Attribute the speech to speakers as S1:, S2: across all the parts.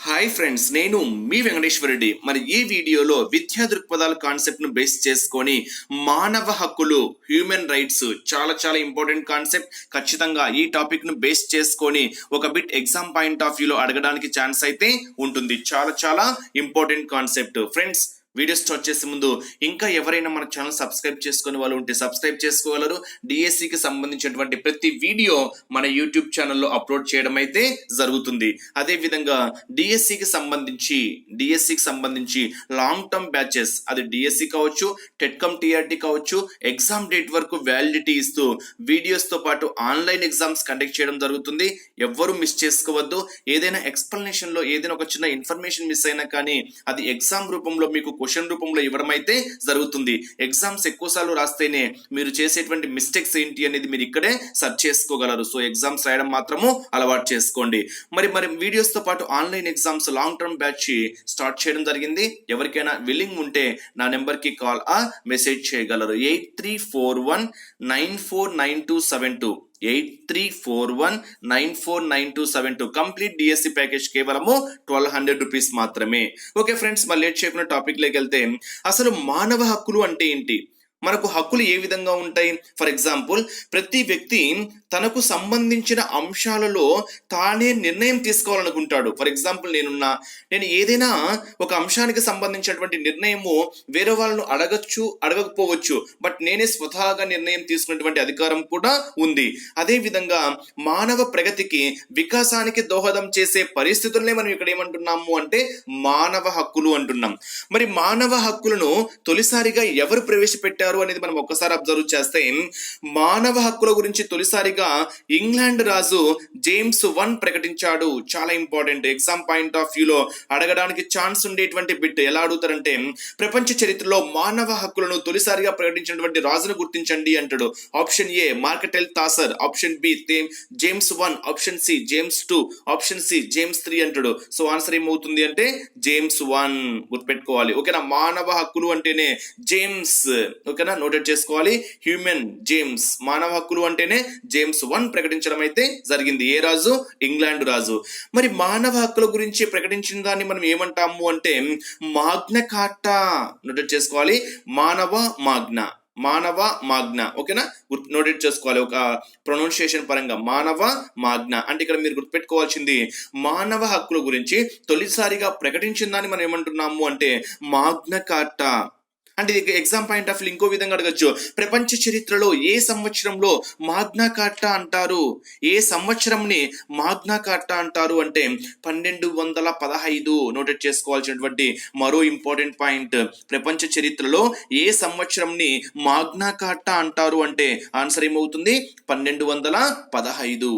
S1: Hi friends, నేను మీ వెంకటేశ్వర రెడ్డి. మరి ఈ వీడియోలో విద్యా దృక్పథాల కాన్సెప్ట్ ను బేస్ చేసుకొని మానవ హక్కులు, హ్యూమన్ రైట్స్ చాలా చాలా ఇంపార్టెంట్ కాన్సెప్ట్. ఖచ్చితంగా ఈ టాపిక్ ను బేస్ చేసుకొని ఒక బిట్ ఎగ్జామ్ పాయింట్ ఆఫ్ వ్యూలో అడగడానికి ఛాన్స్ అయితే ఉంటుంది. చాలా చాలా important concept friends. Video start చేసే ముందు ఇంకా ఎవరైనా మన ఛానల్ సబ్స్క్రైబ్ చేసుకునే వాళ్ళు ఉంటే సబ్స్క్రైబ్ చేసుకోగలరు. డిఎస్సికి సంబంధించినటువంటి ప్రతి వీడియో మన యూట్యూబ్ ఛానల్లో అప్లోడ్ చేయడం అయితే జరుగుతుంది. అదే విధంగా డిఎస్సికి సంబంధించి లాంగ్ టర్మ్ బ్యాచెస్, అది డిఎస్సి కావచ్చు, టెట్కమ్ టీఆర్టీ కావచ్చు, ఎగ్జామ్ డేట్ వరకు వ్యాలిడిటీ ఇస్తూ వీడియోస్ తో పాటు ఆన్లైన్ ఎగ్జామ్స్ కండక్ట్ చేయడం జరుగుతుంది. ఎవ్వరూ మిస్ చేసుకోవద్దు. ఏదైనా ఎక్స్ప్లెనేషన్ లో ఏదైనా ఒక చిన్న ఇన్ఫర్మేషన్ మిస్ అయినా కానీ అది ఎగ్జామ్ రూపంలో మీకు క్వశ్చన్ రూపంలో ఇవ్వడం అయితే జరుగుతుంది. ఎగ్జామ్స్ ఎక్కువసార్లు రాస్తేనే మీరు చేసేటువంటి మిస్టేక్స్ ఏంటి అనేది మీరు ఇక్కడే సెర్చ్ చేసుకోగలరు. సో ఎగ్జామ్స్ రాయడం మాత్రము అలవాటు చేసుకోండి. మరి వీడియోస్ తో పాటు online exams long term batch start చేయడం జరిగింది. ఎవరికైనా విల్లింగ్ ఉంటే నా నెంబర్ కి కాల్ మెసేజ్ చేయగలరు. 8341949272 8341949272. కంప్లీట్ డిఎస్సి ప్యాకేజ్ కేవలము 1200 రూపీస్ మాత్రమే. ఓకే ఫ్రెండ్స్, మరి లేట్ చేయకుండా టాపిక్ లోకి వెళ్తే అసలు మానవ హక్కులు అంటే ఏంటి, మనకు హక్కులు ఏ విధంగా ఉంటాయి? ఫర్ ఎగ్జాంపుల్, ప్రతి వ్యక్తి తనకు సంబంధించిన అంశాలలో తానే నిర్ణయం తీసుకోవాలనుకుంటాడు. ఫర్ ఎగ్జాంపుల్, నేను ఏదైనా ఒక అంశానికి సంబంధించినటువంటి నిర్ణయము వేరే వాళ్ళను అడగచ్చు, అడగకపోవచ్చు, బట్ నేనే స్వతహాగా నిర్ణయం తీసుకునేటువంటి అధికారం కూడా ఉంది. అదే విధంగా మానవ ప్రగతికి, వికాసానికి దోహదం చేసే పరిస్థితులనే మనం ఇక్కడ ఏమంటున్నాము అంటే మానవ హక్కులు అంటున్నాం. మరి మానవ హక్కులను తొలిసారిగా ఎవరు ప్రవేశపెట్టారు అనేది మనం ఒక్కసారి అబ్జర్వ్ చేస్తే, మానవ హక్కుల గురించి తొలిసారిగా ఇంగ్లాండ్ రాజు జేమ్స్ I ప్రకటించాడు. చాలా ఇంపార్టెంట్, ఎగ్జామ్ పాయింట్ ఆఫ్ వ్యూలో అడగడానికి ఛాన్స్ ఉండేటువంటి బిట్. ఎలా అడుగుతారంటే, ప్రపంచ చరిత్రలో మానవ హక్కులను తొలిసారిగా ప్రకటించినటువంటి రాజును గుర్తించండి అంటాడు. ఆప్షన్ ఏ మార్కెటెల్ థాసర్, option B James I, option C James II, option C James III అంటాడు. సో ఆన్సర్ ఏమవుతుంది అంటే జేమ్స్ I. గుర్తుపెట్టుకోవాలి. ఓకేనా, మానవ హక్కులు అంటేనే జేమ్స్. ఓకేనా, నోటెడ్ చేసుకోవాలి. హ్యూమన్ జేమ్స్, మానవ హక్కులు అంటేనే జేమ్స్ I ప్రకటించడం అయితే జరిగింది. ఏ రాజు? ఇంగ్లాండ్ రాజు. మరి మానవ హక్కుల గురించి ప్రకటించిన దాన్ని మనం ఏమంటాము అంటే మాగ్నా కార్టా. నోటెడ్ చేసుకోవాలి. మానవ మాగ్నా. ఓకేనా, నోటెడ్ చేసుకోవాలి. ఒక ప్రొనౌన్సియేషన్ పరంగా మానవ మాగ్నా అంటే ఇక్కడ మీరు గుర్తుపెట్టుకోవాల్సింది, మానవ హక్కుల గురించి తొలిసారిగా ప్రకటించిన దాన్ని మనం ఏమంటున్నాము అంటే మాగ్నా కార్టా. అంటే ఇది ఎగ్జామ్ పాయింట్ ఆఫ్ వ్యూ ఇంకో విధంగా అడగచ్చు. ప్రపంచ చరిత్రలో ఏ సంవత్సరంలో మాగ్నా కార్టా అంటారు? ఏ సంవత్సరంని మాగ్నా కార్టా అంటారు అంటే 1215. నోటెడ్ చేసుకోవాల్సినటువంటి మరో ఇంపార్టెంట్ పాయింట్, ప్రపంచ చరిత్రలో ఏ సంవత్సరంని మాగ్నా కార్టా అంటారు అంటే ఆన్సర్ ఏమవుతుంది? 1215.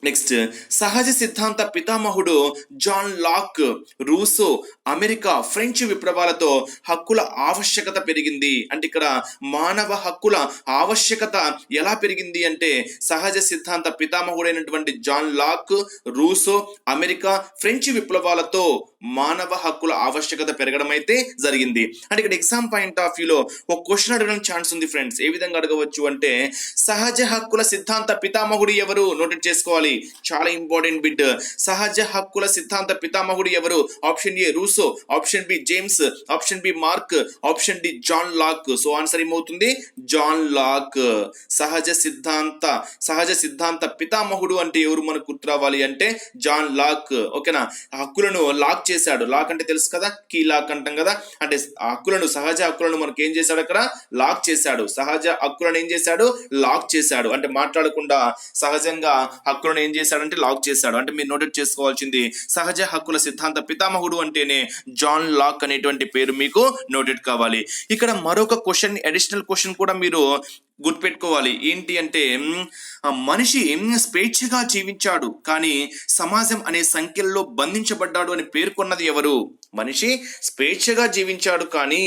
S1: నెక్స్ట్ సహజ సిద్ధాంత పితామహుడు John Locke, Rousseau, America, French విప్లవాలతో హక్కుల ఆవశ్యకత పెరిగింది. అంటే ఇక్కడ మానవ హక్కుల ఆవశ్యకత ఎలా పెరిగింది అంటే సహజ సిద్ధాంత పితామహుడైనటువంటి John Locke, Rousseau, America, French విప్లవాలతో మానవ హక్కుల ఆవశ్యకత పెరగడం అయితే జరిగింది. అంటే ఇక్కడ ఎగ్జామ్ పాయింట్ ఆఫ్ వ్యూలో ఒక క్వశ్చన్ అడగడానికి ఛాన్స్ ఉంది ఫ్రెండ్స్. ఏ విధంగా అడగవచ్చు అంటే సహజ హక్కుల సిద్ధాంత పితామహుడు ఎవరు? నోటెడ్ చేసుకోవాలి. చాలా ఇంపార్టెంట్ బిట్. సహజ హక్కుల సిద్ధాంత పితామహుడు ఎవరు? Option A Rousseau, option B James, option B Marx, option D John Locke. So answer ఏమవుతుంది? John Locke. సహజ సిద్ధాంత పితామహుడు అంటే ఎవరు మనకు గుర్తు రావాలి అంటే జాన్ లాక్. ఓకేనా, హక్కులను లాక్ చేశాడు. లాక్ అంటే తెలుసు కదా, కీ లాక్ అంటాం కదా. అంటే హక్కులను, సహజ హక్కులను మనకు ఏం చేశాడు? అక్కడ లాక్ చేశాడు. సహజ హక్కులను ఏం చేశాడు? లాక్ చేశాడు. అంటే మాట్లాడకుండా సహజంగా హక్కులను ఏం చేశాడంటే లాక్ చేశాడు. అంటే మీరు నోటెడ్ చేసుకోవాల్సింది, సహజ హక్కుల సిద్ధాంత పితామహుడు అంటేనే జాన్ లాక్ అనేటువంటి పేరు మీకు నోటెడ్ కావాలి. ఇక్కడ మరొక క్వశ్చన్, అడిషనల్ క్వశ్చన్ కూడా మీరు గుర్తుపెట్టుకోవాలి. ఏంటి అంటే మనిషి స్వేచ్ఛగా జీవించాడు కానీ సమాజం అనే సంఖ్యల్లో బంధించబడ్డాడు అని పేర్కొన్నది ఎవరు? మనిషి స్వేచ్ఛగా జీవించాడు కానీ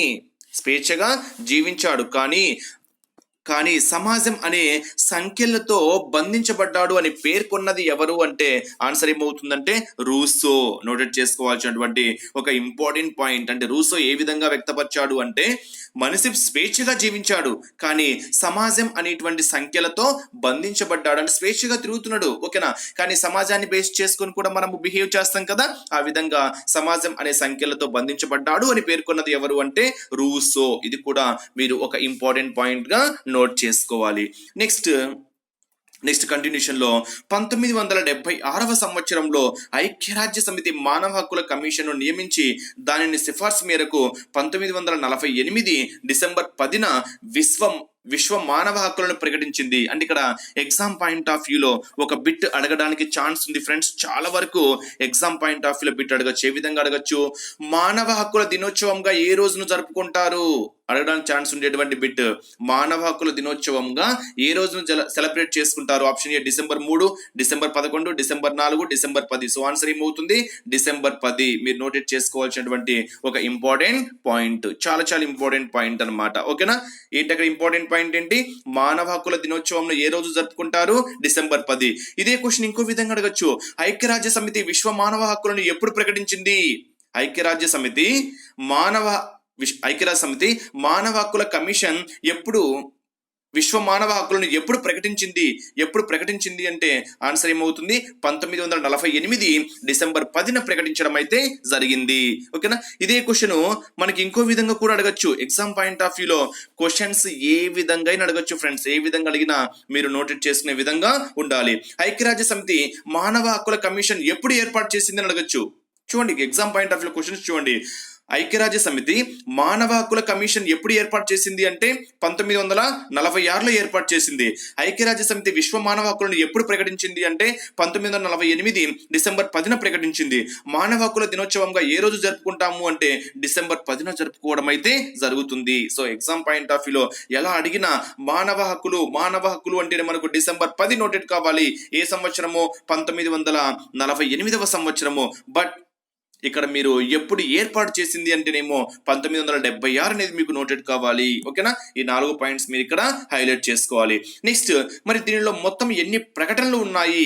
S1: కానీ సమాజం అనే సంఖ్యలతో బంధించబడ్డాడు అని పేర్కొన్నది ఎవరు అంటే ఆన్సర్ ఏమవుతుందంటే రూసో. నోటెడ్ చేసుకోవాల్సినటువంటి ఒక ఇంపార్టెంట్ పాయింట్. అంటే రూసో ఏ విధంగా వ్యక్తపరిచాడు అంటే మనిషి స్వేచ్ఛగా జీవించాడు కానీ సమాజం అనేటువంటి సంఖ్యలతో బంధించబడ్డాడు, అంటే స్వేచ్ఛగా తిరుగుతున్నాడు, ఓకేనా. కానీ సమాజాన్ని బేస్ చేసుకొని కూడా మనం బిహేవ్ చేస్తాం కదా, ఆ విధంగా సమాజం అనే సంఖ్యలతో బంధించబడ్డాడు అని పేర్కొన్నది ఎవరు అంటే రూసో. ఇది కూడా మీరు ఒక ఇంపార్టెంట్ పాయింట్ గా నోట్ చేసుకోవాలి. నెక్స్ట్ కంటిన్యూషన్ లో 1976వ సంవత్సరంలో ఐక్యరాజ్య సమితి మానవ హక్కుల కమిషన్ నియమించి దానిని సిఫార్సు మేరకు 1948 డిసెంబర్ 10న విశ్వ మానవ హక్కులను ప్రకటించింది. అంటే ఇక్కడ ఎగ్జామ్ పాయింట్ ఆఫ్ వ్యూలో ఒక బిట్ అడగడానికి ఛాన్స్ ఉంది ఫ్రెండ్స్. చాలా వరకు ఎగ్జామ్ పాయింట్ ఆఫ్ వ్యూలో బిట్ అడగచ్చు. ఏ విధంగా అడగచ్చు? మానవ హక్కుల దినోత్సవంగా ఏ రోజును జరుపుకుంటారు అడగడానికి ఛాన్స్ ఉండేటువంటి బిట్. మానవ హక్కుల దినోత్సవంగా ఏ రోజును సెలబ్రేట్ చేసుకుంటారు? Option A December 3, December 11, December 4, December 10. So answer ఏమవుతుంది? డిసెంబర్ 10. మీరు నోటెడ్ చేసుకోవాల్సినటువంటి ఒక ఇంపార్టెంట్ పాయింట్, చాలా చాలా ఇంపార్టెంట్ పాయింట్ అనమాట, ఓకేనా. ఏంటి అక్కడ ఇంపార్టెంట్ పాయింట్ ఏంటి? మానవ హక్కుల దినోత్సవంలో ఏ రోజు జరుపుకుంటారు? డిసెంబర్ 10. ఇదే క్వశ్చన్ ఇంకో విధంగా అడగచ్చు. ఐక్యరాజ్య సమితి విశ్వ మానవ హక్కులను ఎప్పుడు ప్రకటించింది? ఐక్యరాజ్య సమితి మానవ హక్కుల కమిషన్ విశ్వ మానవ హక్కులను ఎప్పుడు ప్రకటించింది అంటే ఆన్సర్ ఏమవుతుంది? 1948 డిసెంబర్ 10న ప్రకటించడం అయితే జరిగింది, ఓకేనా. ఇదే క్వశ్చన్ మనకి ఇంకో విధంగా కూడా అడగచ్చు. ఎగ్జామ్ పాయింట్ ఆఫ్ వ్యూలో క్వశ్చన్స్ ఏ విధంగా అయినా అడగచ్చు ఫ్రెండ్స్. ఏ విధంగా అడిగినా మీరు నోటెడ్ చేసుకునే విధంగా ఉండాలి. ఐక్యరాజ్య సమితి మానవ హక్కుల కమిషన్ ఎప్పుడు ఏర్పాటు చేసింది అని అడగచ్చు. చూడండి, exam point of view questions చూడండి. ఐక్యరాజ్య సమితి మానవ హక్కుల కమిషన్ ఎప్పుడు ఏర్పాటు చేసింది అంటే 1946లో ఏర్పాటు చేసింది. ఐక్యరాజ్య సమితి విశ్వ మానవ హక్కులను ఎప్పుడు ప్రకటించింది అంటే 1948 డిసెంబర్ 10న ప్రకటించింది. మానవ హక్కుల దినోత్సవంగా ఏ రోజు జరుపుకుంటాము అంటే డిసెంబర్ 10న జరుపుకోవడం అయితే జరుగుతుంది. సో ఎగ్జామ్ పాయింట్ ఆఫ్ వ్యూలో ఎలా అడిగినా మానవ హక్కులు అంటేనే మనకు డిసెంబర్ 10 నోటెడ్ కావాలి. ఏ సంవత్సరము? 1948వ సంవత్సరము. బట్ ఇక్కడ మీరు ఎప్పుడు ఏర్పాటు చేసింది అంటేనేమో 1976 అనేది మీకు నోటెడ్ కావాలి, ఓకేనా. ఈ 4 పాయింట్స్ మీరు ఇక్కడ హైలైట్ చేసుకోవాలి. నెక్స్ట్, మరి దీనిలో మొత్తం ఎన్ని ప్రకటనలు ఉన్నాయి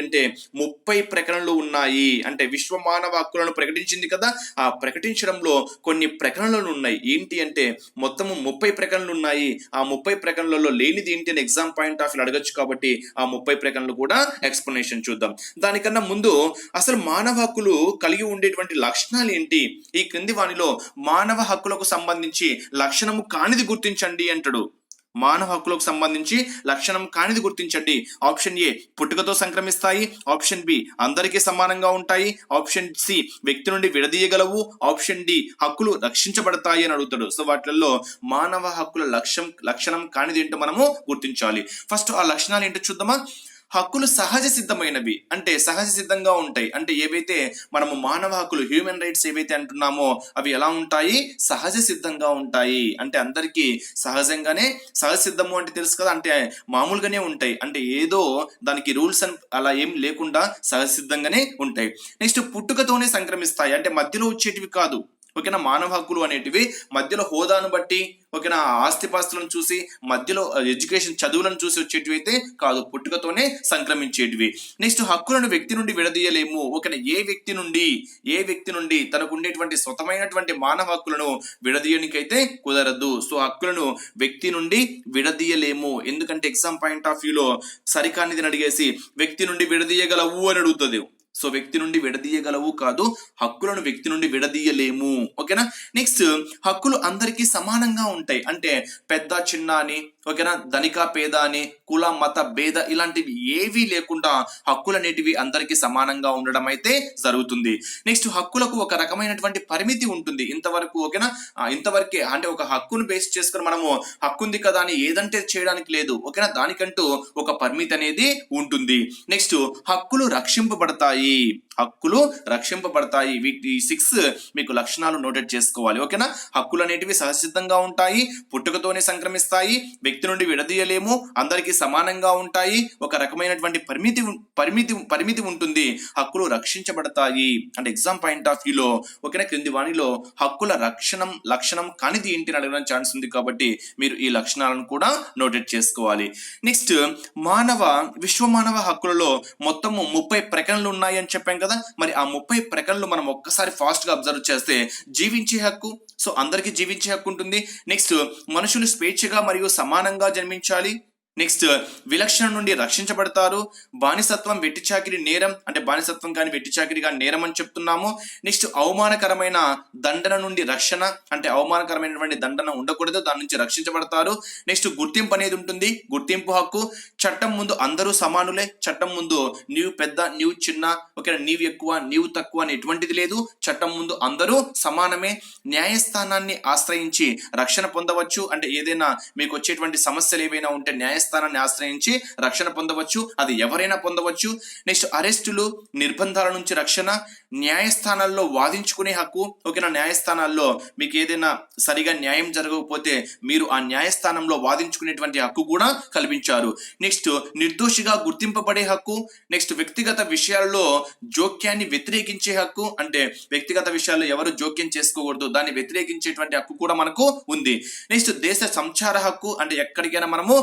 S1: అంటే 30 ప్రకటనలు ఉన్నాయి. అంటే విశ్వ మానవ హక్కులను ప్రకటించింది కదా, ఆ ప్రకటించడంలో కొన్ని ప్రకటనలు ఉన్నాయి. ఏంటి అంటే మొత్తము 30 ప్రకటనలు ఉన్నాయి. ఆ 30 ప్రకటనలలో లేనిది ఏంటి అని ఎగ్జామ్ పాయింట్ ఆఫ్ వ్యూ అడగచ్చు. కాబట్టి ఆ 30 ప్రకటనలు కూడా ఎక్స్ప్లెనేషన్ చూద్దాం. దానికన్నా ముందు అసలు మానవ హక్కులు కలిగి ఉండేటువంటి లక్షణాలు ఏంటి? ఈ క్రింది వానిలో మానవ హక్కులకు సంబంధించి లక్షణము కానిది గుర్తించండి అంటాడు. మానవ హక్కులకు సంబంధించి లక్షణం కానిది గుర్తించండి. ఆప్షన్ ఏ పుట్టుకతో సంక్రమిస్తాయి, ఆప్షన్ బి అందరికీ సమానంగా ఉంటాయి, ఆప్షన్ సి వ్యక్తి నుండి విడదీయగలవు, ఆప్షన్ డి హక్కులు రక్షించబడతాయి అని అడుగుతాడు. సో వాటిల్లో మానవ హక్కుల లక్షణం కానిది ఏంటో మనము గుర్తించాలి. ఫస్ట్ ఆ లక్షణాలు ఏంటో చూద్దామా. హక్కులు సహజ సిద్ధమైనవి, అంటే సహజ సిద్ధంగా ఉంటాయి. అంటే ఏవైతే మనము మానవ హక్కులు హ్యూమన్ రైట్స్ ఏవైతే అంటున్నామో అవి ఎలా ఉంటాయి? సహజ సిద్ధంగా ఉంటాయి. అంటే అందరికీ సహజంగానే, సహజ సిద్ధము అంటే తెలుసు కదా, అంటే మామూలుగానే ఉంటాయి. అంటే ఏదో దానికి రూల్స్ అండ్ అలా ఏం లేకుండా సహజ సిద్ధంగానే ఉంటాయి. నెక్స్ట్, పుట్టుకతోనే సంక్రమిస్తాయి. అంటే మధ్యలో వచ్చేటివి కాదు, ఓకేనా. మానవ హక్కులు అనేటివి మధ్యలో హోదాను బట్టి, ఓకేనా, ఆస్తిపాస్తులను చూసి, మధ్యలో ఎడ్యుకేషన్ చదువులను చూసి వచ్చేటివి అయితే కాదు, పుట్టుకతోనే సంక్రమించేటివి. నెక్స్ట్, హక్కులను వ్యక్తి నుండి విడదీయలేము. ఓకేనా, ఏ వ్యక్తి నుండి తనకు ఉండేటువంటి స్వతమైనటువంటి మానవ హక్కులను విడదీయనికైతే కుదరదు. సో హక్కులను వ్యక్తి నుండి విడదీయలేము. ఎందుకంటే ఎగ్జామ్ పాయింట్ ఆఫ్ వ్యూలో సరికానిది అడిగేసి వ్యక్తి నుండి విడదీయగలవు అని అడుగుతుంది. సో వ్యక్తి నుండి విడదీయగలవు కాదు, హక్కులను వ్యక్తి నుండి విడదీయలేము, ఓకేనా. నెక్స్ట్, హక్కులు అందరికీ సమానంగా ఉంటాయి. అంటే పెద్ద చిన్న అని, ఓకేనా, ధనిక పేద అని, కుల మత భేద ఇలాంటివి ఏవీ లేకుండా హక్కులు అనేటివి అందరికీ సమానంగా ఉండడం అయితే జరుగుతుంది. నెక్స్ట్, హక్కులకు ఒక రకమైనటువంటి పరిమితి ఉంటుంది. ఇంతవరకు, ఓకేనా, ఇంతవరకే. అంటే ఒక హక్కును బేస్ చేసుకుని మనము హక్కు ఉంది కదా అని ఏదంటే చేయడానికి లేదు, ఓకేనా. దానికంటూ ఒక పరిమితి అనేది ఉంటుంది. నెక్స్ట్, హక్కులు రక్షింపబడతాయి. వీటి 6 మీకు లక్షణాలు నోటెడ్ చేసుకోవాలి, ఓకేనా. హక్కులు అనేటివి సహజసిద్ధంగా ఉంటాయి, పుట్టుకతోనే సంక్రమిస్తాయి, వ్యక్తి నుండి విడదీయలేము, అందరికీ సమానంగా ఉంటాయి, ఒక రకమైనటువంటి పరిమితి ఉంటుంది, హక్కులు రక్షించబడతాయి. అంటే ఎగ్జామ్ పాయింట్ ఆఫ్ వ్యూలో ఓకేనా క్రింది వాణిలో హక్కుల లక్షణం కానిది ఏంటి అని అడగడానికి ఛాన్స్ ఉంది కాబట్టి మీరు ఈ లక్షణాలను కూడా నోటెడ్ చేసుకోవాలి. నెక్స్ట్ విశ్వ మానవ హక్కులలో మొత్తము 30 ప్రకరణలు ఉన్నాయి అని చెప్పాం కదా. మరి ఆ 30 ప్రకరణలు మనం ఒక్కసారి ఫాస్ట్ గా అబ్జర్వ్ చేస్తే జీవించే హక్కు, సో అందరికీ జీవించే హక్కు ఉంటుంది. నెక్స్ట్ మనుషులు స్వేచ్ఛగా మరియు సమానంగా జన్మించాలి. నెక్స్ట్ విలక్షణం నుండి రక్షించబడతారు. బానిసత్వం వెట్టి చాకిరి నేరం, అంటే బానిసత్వం కానీ వెట్టి చాకిరి కానీ నేరం అని చెప్తున్నాము. నెక్స్ట్ అవమానకరమైన దండన నుండి రక్షణ, అంటే అవమానకరమైనటువంటి దండన ఉండకూడదు, దాని నుంచి రక్షించబడతారు. నెక్స్ట్ గుర్తింపు అనేది ఉంటుంది, గుర్తింపు హక్కు. చట్టం ముందు అందరూ సమానులే, చట్టం ముందు నీవు పెద్ద నీవు చిన్న, ఓకే నీవు ఎక్కువ నీవు తక్కువ అని ఎటువంటిది లేదు, చట్టం ముందు అందరూ సమానమే. న్యాయస్థానాన్ని ఆశ్రయించి రక్షణ పొందవచ్చు, అంటే ఏదైనా మీకు వచ్చేటువంటి సమస్యలు ఏవైనా ఉంటే న్యాయస్థానాన్ని ఆశ్రయించి రక్షణ పొందవచ్చు, అది ఎవరైనా పొందవచ్చు. నెక్స్ట్ అరెస్టులు నిర్బంధాల నుంచి రక్షణ, న్యాయస్థానాల్లో వాదించుకునే హక్కు, ఓకేనా న్యాయస్థానాల్లో మీకు ఏదైనా సరిగా న్యాయం జరగకపోతే మీరు ఆ న్యాయస్థానంలో వాదించుకునేటువంటి హక్కు కూడా కల్పించారు. నెక్స్ట్ నిర్దోషిగా గుర్తింపబడే హక్కు. నెక్స్ట్ వ్యక్తిగత విషయాల్లో జోక్యాన్ని వ్యతిరేకించే హక్కు, అంటే వ్యక్తిగత విషయాల్లో ఎవరు జోక్యం చేసుకోకూడదు, దాన్ని వ్యతిరేకించేటువంటి హక్కు కూడా మనకు ఉంది. నెక్స్ట్ దేశ సంచార హక్కు, అంటే ఎక్కడికైనా మనము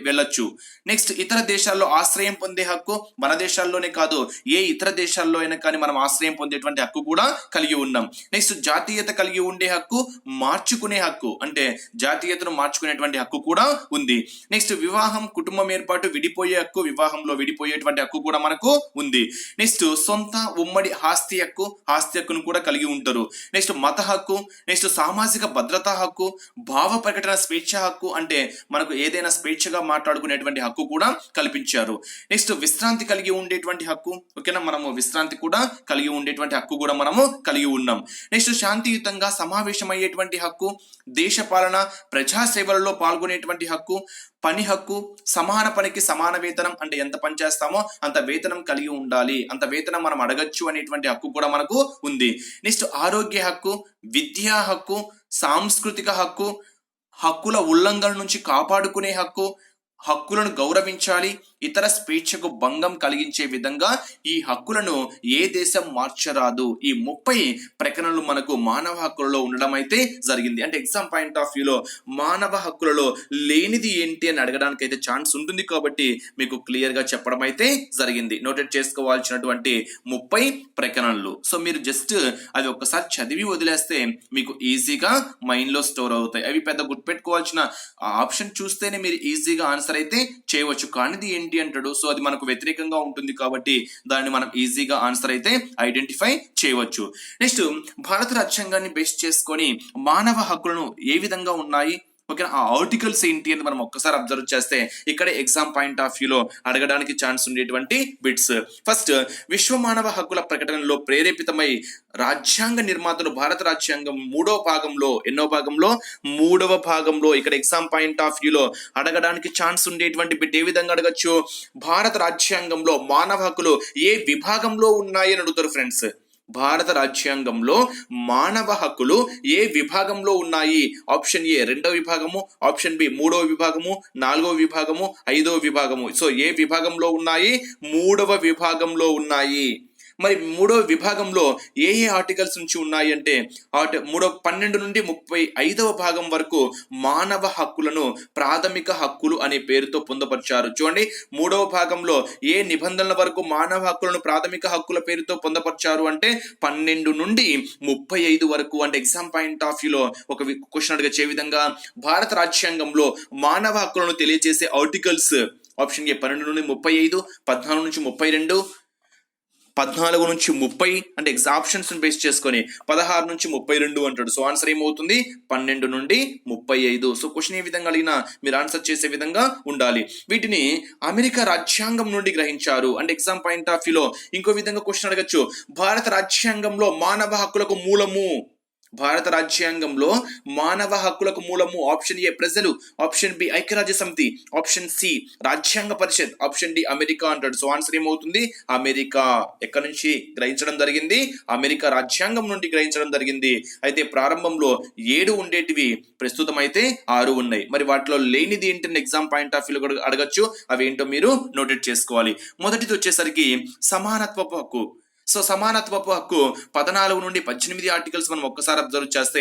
S1: వెళ్ళొచ్చు. నెక్స్ట్ ఇతర దేశాల్లో ఆశ్రయం పొందే హక్కు, మన దేశాల్లోనే కాదు ఏ ఇతర దేశాల్లో అయినా కానీ మనం ఆశ్రయం పొందేటువంటి హక్కు కూడా కలిగి ఉన్నాం. నెక్స్ట్ జాతీయత కలిగి ఉండే హక్కు, మార్చుకునే హక్కు, అంటే జాతీయతను మార్చుకునేటువంటి హక్కు కూడా ఉంది. నెక్స్ట్ వివాహం, కుటుంబం ఏర్పాటు, విడిపోయే హక్కు, వివాహంలో విడిపోయేటువంటి హక్కు కూడా మనకు ఉంది. నెక్స్ట్ సొంత ఉమ్మడి ఆస్తి హక్కును కూడా కలిగి ఉంటారు. నెక్స్ట్ మత హక్కు, నెక్స్ట్ సామాజిక భద్రతా హక్కు, భావ ప్రకటన స్వేచ్ఛ హక్కు, అంటే మనకు ఏదైనా స్వేచ్ఛగా మాట్లాడుకునేటువంటి హక్కు కూడా కల్పించారు. నెక్స్ట్ విశ్రాంతి కలిగి ఉండేటువంటి హక్కు, ఓకేనా మనము విశ్రాంతి కూడా కలిగి ఉండేటువంటి హక్కు కూడా మనము కలిగి ఉన్నాం. నెక్స్ట్ శాంతియుతంగా సమావేశమయ్యేటువంటి హక్కు, దేశ పాలన ప్రజా సేవలలో పాల్గొనేటువంటి హక్కు, పని హక్కు, సమాన పనికి సమాన వేతనం, అంటే ఎంత పని చేస్తామో అంత వేతనం కలిగి ఉండాలి, అంత వేతనం మనం అడగచ్చు అనేటువంటి హక్కు కూడా మనకు ఉంది. నెక్స్ట్ ఆరోగ్య హక్కు, విద్యా హక్కు, సాంస్కృతిక హక్కు, హక్కుల ఉల్లంఘన నుంచి కాపాడుకునే హక్కు, హక్కులను గౌరవించాలి, ఇతర స్వేచ్ఛకు భంగం కలిగించే విధంగా ఈ హక్కులను ఏ దేశం మార్చరాదు. ఈ 30 ప్రకరణలు మనకు మానవ హక్కులలో ఉండడం అయితే జరిగింది. అంటే ఎగ్జామ్ పాయింట్ ఆఫ్ వ్యూలో మానవ హక్కులలో లేనిది ఏంటి అని అడగడానికి అయితే ఛాన్స్ ఉంటుంది కాబట్టి మీకు క్లియర్ గా చెప్పడం అయితే జరిగింది. నోటెడ్ చేసుకోవాల్సినటువంటి 30 ప్రకరణలు. సో మీరు జస్ట్ అవి ఒక్కసారి చదివి వదిలేస్తే మీకు ఈజీగా మైండ్ లో స్టోర్ అవుతాయి. అవి పెద్ద గుర్తుపెట్టుకోవాల్సిన ఆప్షన్ చూస్తేనే మీరు ఈజీగా ఆన్సర్ అయితే చేయవచ్చు, కానిది ఏంటి అంటాడు. సో అది మనకు వ్యతిరేకంగా ఉంటుంది కాబట్టి దాన్ని మనం ఈజీగా ఆన్సర్ అయితే ఐడెంటిఫై చేయవచ్చు. నెక్స్ట్ భారత రాజ్యాంగాన్ని బేస్ చేసుకొని మానవ హక్కులను ఏ విధంగా ఉన్నాయి, ఓకే ఆ ఆర్టికల్స్ ఏంటి అని మనం ఒక్కసారి అబ్జర్వ్ చేస్తే ఇక్కడ ఎగ్జామ్ పాయింట్ ఆఫ్ వ్యూలో అడగడానికి ఛాన్స్ ఉండేటువంటి బిట్స్. ఫస్ట్ విశ్వ మానవ హక్కుల ప్రకటనలో ప్రేరేపితమై రాజ్యాంగ నిర్మాతలు భారత రాజ్యాంగం 3వ భాగంలో మూడవ భాగంలో ఇక్కడ ఎగ్జామ్ పాయింట్ ఆఫ్ వ్యూలో అడగడానికి ఛాన్స్ ఉండేటువంటి బిట్ ఏ విధంగా అడగచ్చు, భారత రాజ్యాంగంలో మానవ హక్కులు ఏ విభాగంలో ఉన్నాయి అని అడుగుతారు ఫ్రెండ్స్. భారత రాజ్యాంగంలో మానవ హక్కులు ఏ విభాగంలో ఉన్నాయి? ఆప్షన్ ఏ 2వ విభాగము, ఆప్షన్ బి 3వ విభాగము, 4వ విభాగము, 5వ విభాగము. సో ఏ విభాగంలో ఉన్నాయి? 3వ విభాగంలో ఉన్నాయి. మరి 3వ విభాగంలో ఏ ఆర్టికల్స్ నుంచి ఉన్నాయి అంటే 12 నుండి 35వ భాగం వరకు మానవ హక్కులను ప్రాథమిక హక్కులు అనే పేరుతో పొందపరిచారు. చూడండి 3వ భాగంలో ఏ నిబంధనల వరకు మానవ హక్కులను ప్రాథమిక హక్కుల పేరుతో పొందపరిచారు అంటే 12 నుండి 35 వరకు. అంటే ఎగ్జామ్ పాయింట్ ఆఫ్ వ్యూలో ఒక క్వశ్చన్ అడిగే విధంగా భారత రాజ్యాంగంలో మానవ హక్కులను తెలియజేసే ఆర్టికల్స్ ఆప్షన్ ఏ 12 నుండి 35, 14 నుంచి 32, 14 నుంచి 30 అంటే ఆప్షన్స్ బేస్ చేసుకొని 16 నుంచి 32 అంటాడు. సో ఆన్సర్ ఏమవుతుంది 12 నుండి 35. సో క్వశ్చన్ ఏ విధంగా అడిగినా మీరు ఆన్సర్ చేసే విధంగా ఉండాలి. వీటిని అమెరికా రాజ్యాంగం నుండి గ్రహించారు. అంటే ఎగ్జామ్ పాయింట్ ఆఫ్ వ్యూలో ఇంకో విధంగా క్వశ్చన్ అడగచ్చు, భారత రాజ్యాంగంలో మానవ హక్కులకు మూలము భారత రాజ్యాంగంలో మానవ హక్కులకు మూలము ఆప్షన్ ఏ ప్రజలు, ఆప్షన్ బి ఐక్యరాజ్య సమితి, ఆప్షన్ సి రాజ్యాంగ పరిషత్, ఆప్షన్ డి అమెరికా అంటాడు. సో ఆన్సర్ ఏమవుతుంది? అమెరికా. ఎక్కడి నుంచి గ్రహించడం జరిగింది? అమెరికా రాజ్యాంగం నుండి గ్రహించడం జరిగింది. అయితే ప్రారంభంలో 7 ఉండేటివి, ప్రస్తుతం అయితే 6 ఉన్నాయి. మరి వాటిలో లేనిది ఏంటని ఎగ్జామ్ పాయింట్ ఆఫ్ వ్యూ అడగచ్చు. అవి ఏంటో మీరు నోటెడ్ చేసుకోవాలి. మొదటిది వచ్చేసరికి సమానత్వపు హక్కు. సో సమానత్వపు హక్కు 14 నుండి 18 ఆర్టికల్స్ మనం ఒక్కసారి అబ్జర్వ్ చేస్తే,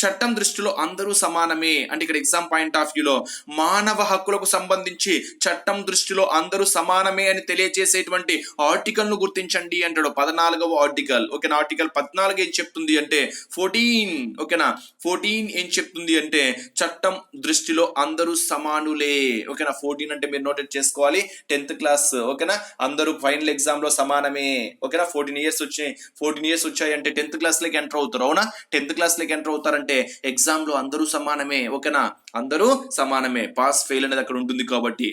S1: చట్టం దృష్టిలో అందరూ సమానమే అంటే ఇక్కడ ఎగ్జామ్ పాయింట్ ఆఫ్ వ్యూలో మానవ హక్కులకు సంబంధించి చట్టం దృష్టిలో అందరూ సమానమే అని తెలియజేసేటువంటి ఆర్టికల్ ను గుర్తించండి అంటాడు. 14వ ఆర్టికల్. ఓకేనా. ఆర్టికల్ 14 ఏం చెప్తుంది అంటే 14. ఓకేనా. 14 ఏం చెప్తుంది అంటే చట్టం దృష్టిలో అందరూ సమానులే. ఓకేనా. 14 అంటే మీరు నోటెడ్ చేసుకోవాలి. 10th class. ఓకేనా. అందరూ ఫైనల్ ఎగ్జామ్ లో సమానమే. ఓకేనా. 14 ఇయర్స్ వచ్చాయి అంటే 10th క్లాస్ లోకి ఎంటర్ అవుతారు. అవునా. 10th క్లాస్ లోకి ఎంటర్ అవుతారంటే ఎగ్జామ్ లో అందరూ సమానమే. ఓకేనా. అందరూ సమానమే. పాస్ ఫెయిల్ అనేది అక్కడ ఉంటుంది కాబట్టి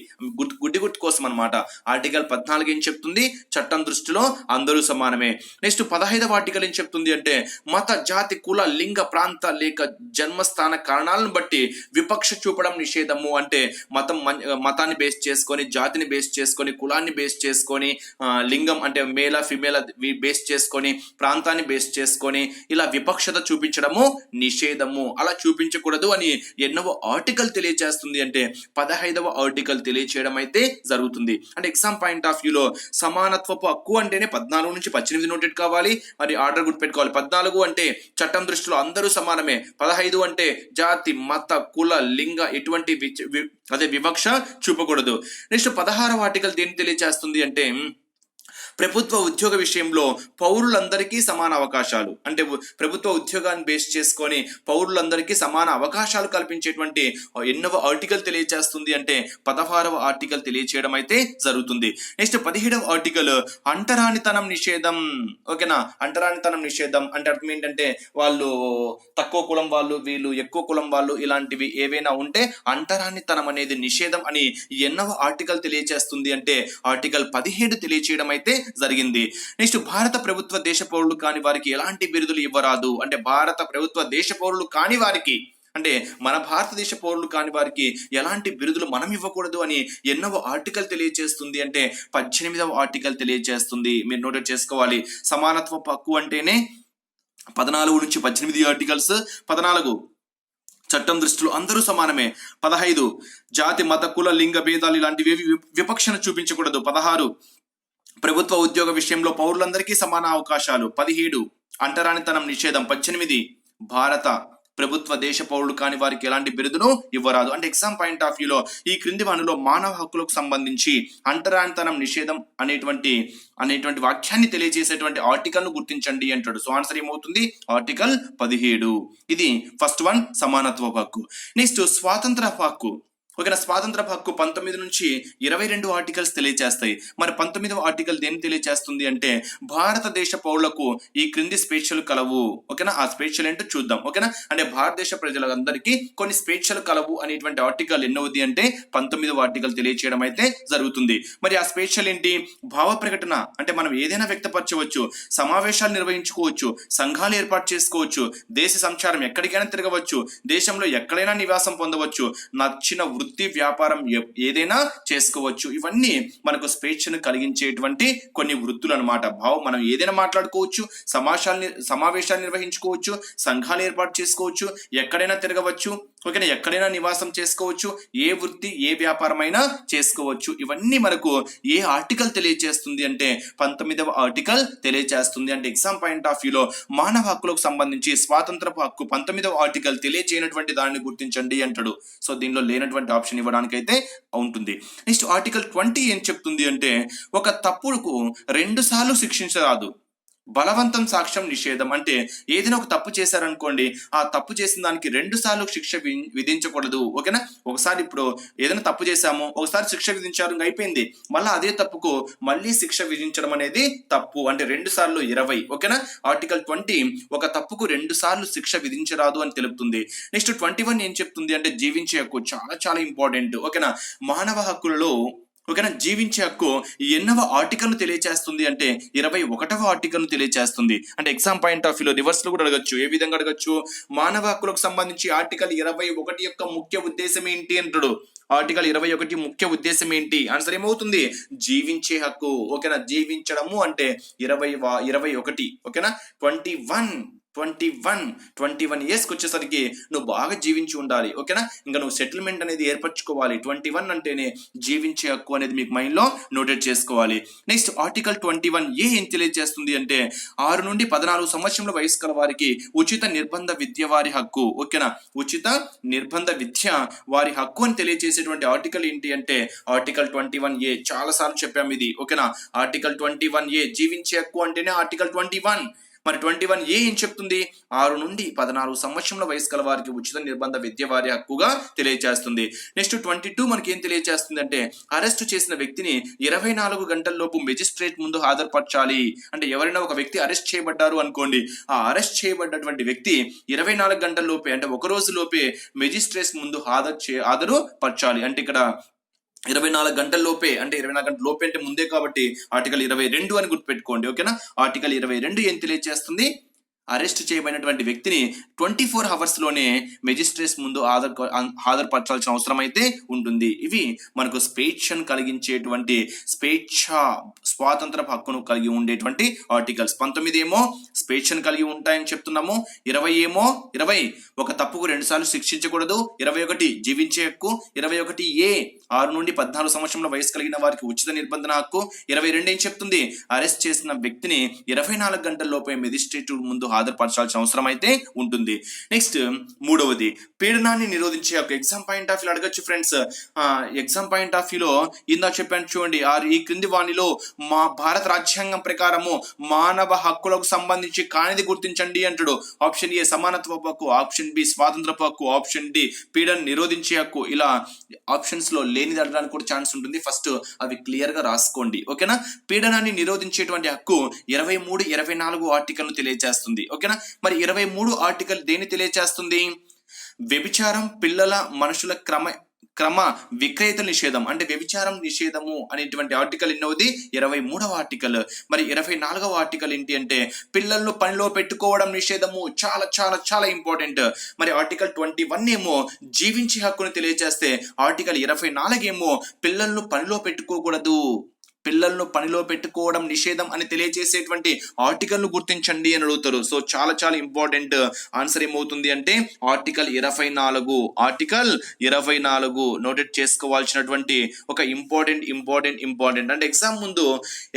S1: గుడ్డి కోసం అనమాట. ఆర్టికల్ 14 ఏం చెప్తుంది? చట్టం దృష్టిలో అందరూ సమానమే. నెక్స్ట్ 15వ ఆర్టికల్ ఏం చెప్తుంది అంటే మత, జాతి, కుల, లింగ, ప్రాంత లేక జన్మస్థాన కారణాలను బట్టి వివక్ష చూపడం నిషేధము. అంటే మతాన్ని బేస్ చేసుకొని, జాతిని బేస్ చేసుకొని, కులాన్ని బేస్ చేసుకొని, లింగం అంటే మేల ఫిమేల్ బేస్ చేసుకొని, ప్రాంతాన్ని బేస్ చేసుకొని ఇలా వివక్షత చూపించడము నిషేధము. అలా చూపించకూడదు అని ఎన్నో ఆర్టికల్ తెలియజేస్తుంది అంటే 15వ ఆర్టికల్ తెలియచేయడం అయితే జరుగుతుంది. అంటే ఎగ్జామ్ పాయింట్ ఆఫ్ వ్యూలో సమానత్వపు హక్కు అంటేనే 14 నుంచి 18 నోటెడ్ కావాలి. మరి ఆర్డర్ గుర్తుపెట్టుకోవాలి. 14 అంటే చట్టం దృష్టిలో అందరూ సమానమే. 15 అంటే జాతి, మత, కుల, లింగ ఎటువంటి వివక్ష చూపకూడదు. నెక్స్ట్ 16వ ఆర్టికల్ దేన్ని తెలియజేస్తుంది అంటే ప్రభుత్వ ఉద్యోగ విషయంలో పౌరులందరికీ సమాన అవకాశాలు. అంటే ప్రభుత్వ ఉద్యోగాన్ని బేస్ చేసుకొని పౌరులందరికీ సమాన అవకాశాలు కల్పించేటువంటి ఎన్నవ ఆర్టికల్ తెలియజేస్తుంది అంటే 16వ ఆర్టికల్ తెలియచేయడం అయితే జరుగుతుంది. నెక్స్ట్ 17వ ఆర్టికల్ అంటరానితనం నిషేధం. ఓకేనా. అంటరానితనం నిషేధం అంటే అర్థం ఏంటంటే వాళ్ళు తక్కువ కులం వాళ్ళు, వీళ్ళు ఎక్కువ కులం వాళ్ళు, ఇలాంటివి ఏవైనా ఉంటే అంటరానితనం అనేది నిషేధం అని ఎన్నవ ఆర్టికల్ తెలియజేస్తుంది అంటే ఆర్టికల్ 17 తెలియచేయడం అయితే జరిగింది. నెక్స్ట్ భారత ప్రభుత్వ దేశ పౌరులు కాని వారికి ఎలాంటి బిరుదులు ఇవ్వరాదు. అంటే భారత ప్రభుత్వ దేశ పౌరులు కాని వారికి అంటే మన భారతదేశ పౌరులు కాని వారికి ఎలాంటి బిరుదులు మనం ఇవ్వకూడదు అని ఎన్నవ ఆర్టికల్ తెలియజేస్తుంది అంటే 18వ ఆర్టికల్ తెలియజేస్తుంది. మీరు నోట్ చేసుకోవాలి. సమానత్వ హక్కు అంటేనే 14 నుంచి 18 ఆర్టికల్స్. 14 చట్టం దృష్టిలో అందరూ సమానమే. 15 జాతి, మత, కుల, లింగ భేదాలు ఇలాంటివి వివక్షను చూపించకూడదు. 16 ప్రభుత్వ ఉద్యోగ విషయంలో పౌరులందరికీ సమాన అవకాశాలు. 17 అంటరానితనం నిషేధం. 18 భారత ప్రభుత్వ దేశ పౌరులు కాని వారికి ఎలాంటి బిరుదును ఇవ్వరాదు. అంటే ఎగ్జామ్ పాయింట్ ఆఫ్ వ్యూలో ఈ క్రింది వానిలో మానవ హక్కులకు సంబంధించి అంటరానితనం నిషేధం అనేటువంటి వాక్యాన్ని తెలియజేసేటువంటి ఆర్టికల్ ను గుర్తించండి అంటాడు. సో ఆన్సర్ ఏమవుతుంది? ఆర్టికల్ 17. ఇది ఫస్ట్ వన్, సమానత్వ హక్కు. నెక్స్ట్ స్వాతంత్ర హక్కు. ఓకేనా. స్వాతంత్ర హక్కు 19 నుంచి 22 ఆర్టికల్స్ తెలియజేస్తాయి. మరి 19వ ఆర్టికల్ దేన్ని తెలియజేస్తుంది అంటే భారతదేశ పౌరులకు ఈ క్రింది స్వేచ్ఛలు కలవు. ఓకేనా. ఆ స్వేచ్ఛలు ఏంటో చూద్దాం. ఓకేనా. అంటే భారతదేశ ప్రజలందరికీ కొన్ని స్వేచ్ఛలు కలవు అనేటువంటి ఆర్టికల్ ఎన్నవది అంటే 19వ ఆర్టికల్ తెలియచేయడం అయితే జరుగుతుంది. మరి ఆ స్వేచ్ఛలు ఏంటి? భావ ప్రకటన అంటే మనం ఏదైనా వ్యక్తపరచవచ్చు, సమావేశాలు నిర్వహించుకోవచ్చు, సంఘాలు ఏర్పాటు చేసుకోవచ్చు, దేశ సంచారం ఎక్కడికైనా తిరగవచ్చు, దేశంలో ఎక్కడైనా నివాసం పొందవచ్చు, నచ్చిన వృత్తి, వ్యాపారం ఏదైనా చేసుకోవచ్చు. ఇవన్నీ మనకు స్వేచ్ఛను కలిగించేటువంటి కొన్ని వృత్తులు అనమాట. మనం ఏదైనా మాట్లాడుకోవచ్చు, సమావేశాలు నిర్వహించుకోవచ్చు, సంఘాలు ఏర్పాటు చేసుకోవచ్చు, ఎక్కడైనా తిరగవచ్చు, ఓకేనా, ఎక్కడైనా నివాసం చేసుకోవచ్చు, ఏ వృత్తి ఏ వ్యాపారమైనా చేసుకోవచ్చు. ఇవన్నీ మనకు ఏ ఆర్టికల్ తెలియజేస్తుంది అంటే 19వ ఆర్టికల్ తెలియజేస్తుంది. అంటే ఎగ్జామ్ పాయింట్ ఆఫ్ వ్యూలో మానవ హక్కులకు సంబంధించి స్వాతంత్రపు హక్కు 19వ ఆర్టికల్ తెలియజేయనటువంటి దానిని గుర్తించండి అంటాడు. సో దీనిలో లేనటువంటి ఆప్షన్ ఇవ్వడానికి అయితే ఉంటుంది. నెక్స్ట్ ఆర్టికల్ 20 ఏం చెప్తుంది అంటే ఒక తప్పుకు 2 సార్లు శిక్షించరాదు. బలవంతం సాక్ష్యం నిషేధం. అంటే ఏదైనా ఒక తప్పు చేశారనుకోండి, ఆ తప్పు చేసిన దానికి 2 సార్లు శిక్ష విధించకూడదు. ఓకేనా. ఒకసారి ఇప్పుడు ఏదైనా తప్పు చేశాము, ఒకసారి శిక్ష విధించారు, అయిపోయింది. మళ్ళీ అదే తప్పుకు మళ్ళీ శిక్ష విధించడం అనేది తప్పు. అంటే 2 సార్లు 20. ఓకేనా. ఆర్టికల్ 20 ఒక తప్పుకు 2 సార్లు శిక్ష విధించరాదు అని తెలుపుతుంది. నెక్స్ట్ 21 ఏం చెప్తుంది అంటే జీవించే హక్కు. చాలా చాలా ఇంపార్టెంట్. ఓకేనా. మానవ హక్కులలో ఓకేనా. జీవించే హక్కు ఎన్నవ ఆర్టికల్ ను తెలియజేస్తుంది అంటే 21వ ఆర్టికల్ ను తెలియజేస్తుంది. అంటే ఎగ్జామ్ పాయింట్ ఆఫ్ వ్యూలో రివర్స్ లో కూడా అడగచ్చు. ఏ విధంగా అడగచ్చు? మానవ హక్కులకు సంబంధించి ఆర్టికల్ 21 యొక్క ముఖ్య ఉద్దేశం ఏంటి అంటాడు. ఆర్టికల్ 21 ముఖ్య ఉద్దేశం ఏంటి? ఆన్సర్ ఏమవుతుంది? జీవించే హక్కు. ఓకేనా. జీవించడము అంటే 21. ఓకేనా. 21 ఇయర్స్కి వచ్చేసరికి నువ్వు బాగా జీవించి ఉండాలి. ఓకేనా. ఇంకా నువ్వు సెటిల్మెంట్ అనేది ఏర్పరచుకోవాలి. 21 అంటేనే జీవించే హక్కు అనేది మీకు మైండ్ లో నోటెడ్ చేసుకోవాలి. నెక్స్ట్ ఆర్టికల్ 21A ఏం తెలియజేస్తుంది అంటే 6 నుండి 14 సంవత్సరంల వయసు గల వారికి ఉచిత నిర్బంధ విద్య వారి హక్కు. ఓకేనా. ఉచిత నిర్బంధ విద్య వారి హక్కు అని తెలియజేసేటువంటి ఆర్టికల్ ఏంటి అంటే ఆర్టికల్ 21A. చాలా సార్లు చెప్పాము ఇది. ఓకేనా. ఆర్టికల్ 21A జీవించే హక్కు అంటేనే ఆర్టికల్ 21. మరి 21A ఏం చెప్తుంది? 6 నుండి 14 సంవత్సరంల వయసు గల వారికి ఉచిత నిర్బంధ విద్య వారి హక్కుగా తెలియజేస్తుంది. నెక్స్ట్ 22 మనకి ఏం తెలియజేస్తుంది అంటే అరెస్ట్ చేసిన వ్యక్తిని 24 గంటల్లోపు మెజిస్ట్రేట్ ముందు హాజరుపరచాలి. అంటే ఎవరైనా ఒక వ్యక్తి అరెస్ట్ చేయబడ్డారు అనుకోండి, ఆ అరెస్ట్ చేయబడ్డటువంటి వ్యక్తి 24 గంటల లోపే అంటే ఒక రోజు లోపే మెజిస్ట్రేట్ ముందు హాజరుపరచాలి. అంటే ఇక్కడ 24 గంటల లోపే అంటే 24 గంటల లోపే అంటే ముందే కాబట్టి ఆర్టికల్ 22 అని గుర్తుపెట్టుకోండి. ఓకేనా. ఆర్టికల్ 22 ఏం తెలియజేస్తుంది? అరెస్ట్ చేయబడినటువంటి వ్యక్తిని 24 hours లోనే మెజిస్ట్రేట్స్ ముందు హాజరుపరచాల్సిన అవసరం అయితే ఉంటుంది. ఇవి మనకు స్వేచ్ఛను కలిగించేటువంటి స్వాతంత్ర హక్కును కలిగి ఉండేటువంటి ఆర్టికల్స్. 19 ఏమో స్వేచ్ఛను కలిగి ఉంటాయని చెప్తున్నాము. 20 ఒక తప్పుకు 2 సార్లు శిక్షించకూడదు. 21 జీవించే హక్కు. 21A 6 నుండి 14 సంవత్సరంల వయసు కలిగిన వారికి ఉచిత నిర్బంధన హక్కు. 22 ఏం చెప్తుంది? అరెస్ట్ చేసిన వ్యక్తిని 24 గంటల లోపే మెజిస్ట్రేట్ ముందు హాజరుపరచాల్సిన అవసరం అయితే ఉంటుంది. నెక్స్ట్ 3వది పీడనాన్ని నిరోధించే హక్కు. ఎగ్జామ్ పాయింట్ ఆఫ్ వ్యూ అడగచ్చు ఫ్రెండ్స్. ఎగ్జామ్ పాయింట్ ఆఫ్ వ్యూలో ఇందాక చెప్పాను చూడండి, ఈ క్రింది వాణిలో మా భారత రాజ్యాంగం ప్రకారము మానవ హక్కులకు సంబంధించి కానిది గుర్తించండి అంటాడు. ఆప్షన్ ఏ సమానత్వ హక్కు, ఆప్షన్ బి స్వాతంత్రపు హక్కు, ఆప్షన్ డి పీడన నిరోధించే హక్కు. ఇలా ఆప్షన్స్ లో లేనిది అడగడానికి కూడా ఛాన్స్ ఉంటుంది. ఫస్ట్ అవి క్లియర్ గా రాసుకోండి. ఓకేనా. పీడనాన్ని నిరోధించేటువంటి హక్కు 23, 24 ఆర్టికల్ ను తెలియజేస్తుంది. ఓకేనా. మరి 23 ఆర్టికల్ దేన్ని తెలియజేస్తుంది? వ్యభిచారం, పిల్లల మనుషుల క్రమ విక్రయత నిషేధం అంటే వ్యభిచారం నిషేధము అనేటువంటి ఆర్టికల్ ఎన్నోది? 23వ ఆర్టికల్. మరి 24వ ఆర్టికల్ ఏంటి అంటే పిల్లలను పనిలో పెట్టుకోవడం నిషేధము. చాలా చాలా చాలా ఇంపార్టెంట్. మరి ఆర్టికల్ 21 ఏమో జీవించే హక్కును తెలియజేస్తే ఆర్టికల్ 24 ఏమో పిల్లలను పనిలో పెట్టుకోకూడదు, పిల్లలను పనిలో పెట్టుకోవడం నిషేధం అని తెలియజేసేటువంటి ఆర్టికల్ ను గుర్తించండి అని అడుగుతారు. సో చాలా చాలా ఇంపార్టెంట్. ఆన్సర్ ఏమవుతుంది అంటే ఆర్టికల్ 24. ఆర్టికల్ 24 నోటెడ్ చేసుకోవాల్సినటువంటి ఒక ఇంపార్టెంట్ అంటే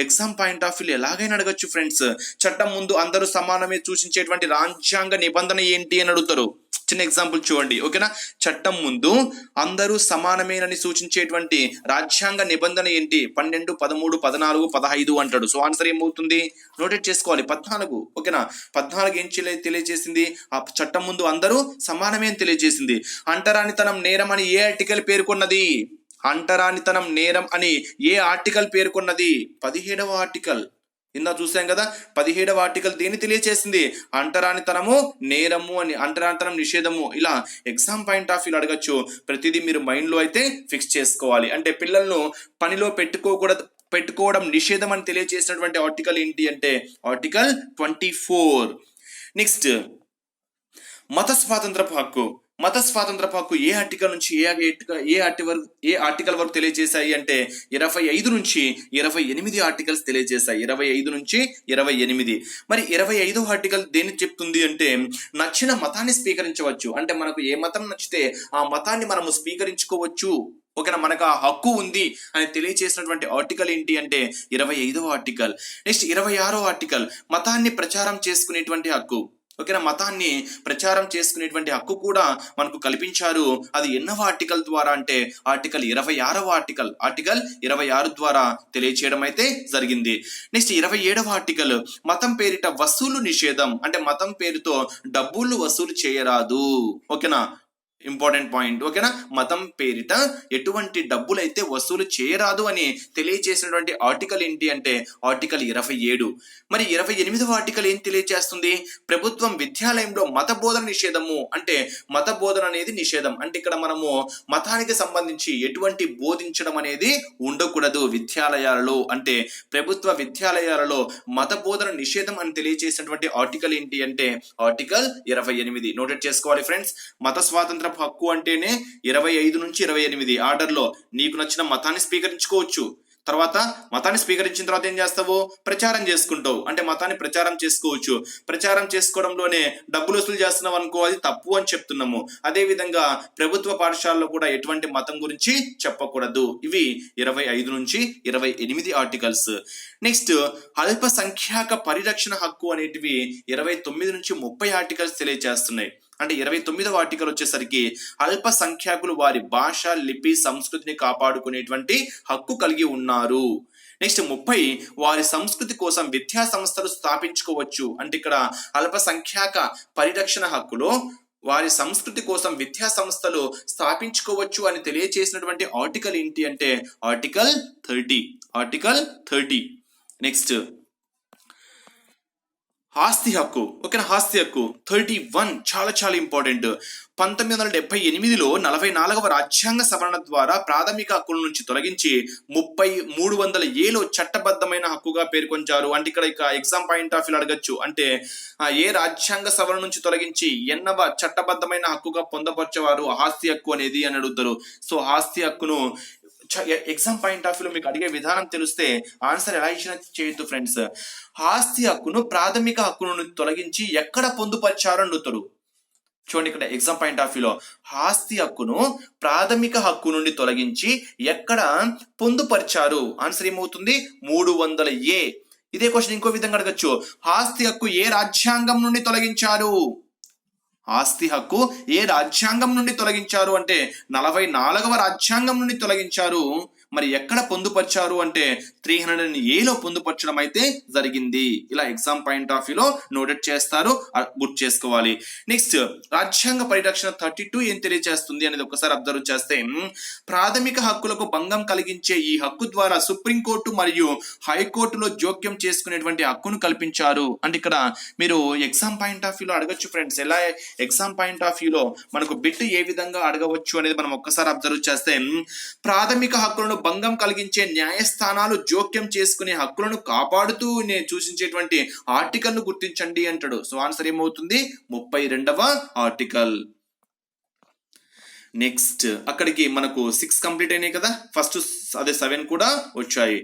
S1: ఎగ్జామ్ పాయింట్ ఆఫ్ వ్యూ ఎలాగైనా అడగచ్చు ఫ్రెండ్స్. చట్టం ముందు అందరూ సమానమే సూచించేటువంటి రాజ్యాంగ నిబంధన ఏంటి అని అడుగుతారు. చిన్న ఎగ్జాంపుల్ చూడండి. ఓకేనా. చట్టం ముందు అందరూ సమానమేనని సూచించేటువంటి రాజ్యాంగ నిబంధన ఏంటి? 12, 13, 14, 15 అంటాడు. సో ఆన్సర్ ఏమవుతుంది? నోటెడ్ చేసుకోవాలి 14. ఓకేనా. 14 ఏం తెలియజేసింది? ఆ చట్టం ముందు అందరూ సమానమే అని తెలియజేసింది. అంటరానితనం నేరం అని ఏ ఆర్టికల్ పేర్కొన్నది? అంటరానితనం నేరం అని ఏ ఆర్టికల్ పేర్కొన్నది? 17వ ఆర్టికల్. ఇందా చూసాం కదా. 17వ ఆర్టికల్ దేన్ని తెలియజేసింది? అంటరానితనము నేరము అని, అంటరానితనం నిషేధము. ఇలా ఎగ్జామ్ పాయింట్ ఆఫ్ వ్యూ అడగచ్చు. ప్రతిదీ మీరు మైండ్ లో అయితే ఫిక్స్ చేసుకోవాలి. అంటే పిల్లలను పనిలో పెట్టుకోవడం నిషేధం అని తెలియజేసినటువంటి ఆర్టికల్ ఏంటి అంటే ఆర్టికల్ 24. నెక్స్ట్ మత స్వాతంత్రపు హక్కు. మత స్వాతంత్రపు హక్కు ఏ ఆర్టికల్ నుంచి ఏ ఆర్టికల్ వరకు తెలియజేశాయి అంటే 25 నుంచి 28 ఆర్టికల్స్ తెలియజేశాయి. 25 నుంచి 28. మరి 25వ ఆర్టికల్ దేన్ని చెప్తుంది అంటే నచ్చిన మతాన్ని స్వీకరించవచ్చు. అంటే మనకు ఏ మతం నచ్చితే ఆ మతాన్ని మనము స్వీకరించుకోవచ్చు. ఓకేనా. మనకు ఆ హక్కు ఉంది అని తెలియజేసినటువంటి ఆర్టికల్ ఏంటి అంటే 25వ ఆర్టికల్. నెక్స్ట్ 26వ ఆర్టికల్ మతాన్ని ప్రచారం చేసుకునేటువంటి హక్కు. ఓకేనా. మతాన్ని ప్రచారం చేసుకునేటువంటి హక్కు కూడా మనకు కల్పించారు. అది ఎన్నవ ఆర్టికల్ ద్వారా అంటే ఆర్టికల్ 26వ ఆర్టికల్. ఆర్టికల్ 26 ద్వారా తెలియచేయడం అయితే జరిగింది. నెక్స్ట్ 27వ ఆర్టికల్ మతం పేరిట వసూలు నిషేధం. అంటే మతం పేరుతో డబ్బులు వసూలు చేయరాదు. ఓకేనా. ఇంపార్టెంట్ పాయింట్, ఓకేనా. మతం పేరిట ఎటువంటి డబ్బులైతే వసూలు చేయరాదు అని తెలియచేసినటువంటి ఆర్టికల్ ఏంటి అంటే ఆర్టికల్ 27. మరి 28వ ఆర్టికల్ ఏం తెలియచేస్తుంది? ప్రభుత్వం విద్యాలయంలో మత బోధన నిషేధము, అంటే మత బోధన అనేది నిషేధం. అంటే ఇక్కడ మనము మతానికి సంబంధించి ఎటువంటి బోధించడం అనేది ఉండకూడదు విద్యాలయాలలో, అంటే ప్రభుత్వ విద్యాలయాలలో మత బోధన నిషేధం అని తెలియచేసినటువంటి ఆర్టికల్ ఏంటి అంటే ఆర్టికల్ 28. నోటెడ్ చేసుకోవాలి ఫ్రెండ్స్. మత స్వాతంత్ర హక్కు అంటేనే 25 నుంచి 28 ఆర్డర్లో నీకు నచ్చిన మతాన్ని స్వీకరించుకోవచ్చు. తర్వాత మతాన్ని స్వీకరించిన తర్వాత ఏం చేస్తావు? ప్రచారం చేసుకుంటావు, అంటే మతాన్ని ప్రచారం చేసుకోవచ్చు. ప్రచారం చేసుకోవడంలోనే డబ్బులు వసూలు చేస్తున్నావు అనుకో, అది తప్పు అని చెప్తున్నాము. అదే విధంగా ప్రభుత్వ పాఠశాలలో కూడా ఎటువంటి మతం గురించి చెప్పకూడదు. ఇవి 25 నుంచి 28 ఆర్టికల్స్. నెక్స్ట్ అల్పసంఖ్యాక పరిరక్షణ హక్కు అనేటివి 29 నుంచి 30 ఆర్టికల్స్ తెలియజేస్తున్నాయి. అంటే 29వ ఆర్టికల్ వచ్చేసరికి అల్పసంఖ్యాకులు వారి భాష, లిపి, సంస్కృతిని కాపాడుకునేటువంటి హక్కు కలిగి ఉన్నారు. నెక్స్ట్ 30 వారి సంస్కృతి కోసం విద్యా సంస్థలు స్థాపించుకోవచ్చు. అంటే ఇక్కడ అల్పసంఖ్యాక పరిరక్షణ హక్కులో వారి సంస్కృతి కోసం విద్యా సంస్థలు స్థాపించుకోవచ్చు అని తెలియచేసినటువంటి ఆర్టికల్ ఏంటి అంటే ఆర్టికల్ 30. నెక్స్ట్ ఆస్తి హక్కు, ఓకేనా. ఆస్తి హక్కు 31 చాలా ఇంపార్టెంట్. 1978లో 44వ రాజ్యాంగ సవరణ ద్వారా ప్రాథమిక హక్కుల నుంచి తొలగించి 300 చట్టబద్ధమైన హక్కుగా పేర్కొంచారు. అంటే ఇక్కడ ఎగ్జామ్ పాయింట్ ఆఫ్ వ్యూ అడగచ్చు, అంటే ఏ రాజ్యాంగ సవరణ నుంచి తొలగించి ఎన్నవ చట్టబద్ధమైన హక్కుగా పొందపరిచేవారు ఆస్తి హక్కు అనేది అని అడుగుతారు. సో ఆస్తి హక్కును ఎగ్జామ్ పాయింట్ ఆఫ్ వ్యూలో మీకు అడిగే విధానం తెలిస్తే ఆన్సర్ ఎలా ఇచ్చినా చేయొద్దు ఫ్రెండ్స్. ఆస్తి హక్కును ప్రాథమిక హక్కు నుండి తొలగించి ఎక్కడ పొందుపరిచారు అడుగుతారు. చూడండి ఇక్కడ ఎగ్జామ్ పాయింట్ ఆఫ్ వ్యూలో ఆస్తి హక్కును ప్రాథమిక హక్కు నుండి తొలగించి ఎక్కడ పొందుపరిచారు, ఆన్సర్ ఏమవుతుంది? 300A. ఇదే క్వశ్చన్ ఇంకో విధంగా అడగచ్చు, ఆస్తి హక్కు ఏ రాజ్యాంగం నుండి తొలగించారు? ఆస్తి హక్కు ఏ రాజ్యాంగం నుండి తొలగించారు అంటే 44వ రాజ్యాంగం నుండి తొలగించారు. మరి ఎక్కడ పొందుపరిచారు అంటే 300Aలో పొందుపరచడం అయితే జరిగింది. ఇలా ఎగ్జామ్ పాయింట్ ఆఫ్ వ్యూలో నోటెడ్ చేస్తారు, గుర్తు చేసుకోవాలి. నెక్స్ట్ రాజ్యాంగ పరిరక్షణ 32 ఏం తెలియజేస్తుంది అనేది ఒకసారి అబ్జర్వ్ చేస్తే, ప్రాథమిక హక్కులకు భంగం కలిగించే ఈ హక్కు ద్వారా సుప్రీంకోర్టు మరియు హైకోర్టులో జోక్యం చేసుకునేటువంటి హక్కును కల్పించారు. అంటే ఇక్కడ మీరు ఎగ్జామ్ పాయింట్ ఆఫ్ వ్యూలో అడగచ్చు ఫ్రెండ్స్. ఎలా ఎగ్జామ్ పాయింట్ ఆఫ్ వ్యూలో మనకు బిట్ ఏ విధంగా అడగవచ్చు అనేది మనం ఒక్కసారి అబ్జర్వ్ చేస్తే, ప్రాథమిక హక్కులను భంగం కలిగించే న్యాయస్థానాలు జోక్యం చేసుకునే హక్కులను కాపాడుతూ సూచించేటువంటి ఆర్టికల్ ను గుర్తించండి అంటాడు. సో ఆన్సర్ ఏమవుతుంది? 32వ ఆర్టికల్. నెక్స్ట్ అక్కడికి మనకు 6 కంప్లీట్ అయినాయి కదా, ఫస్ట్ అదే 7 కూడా వచ్చాయి.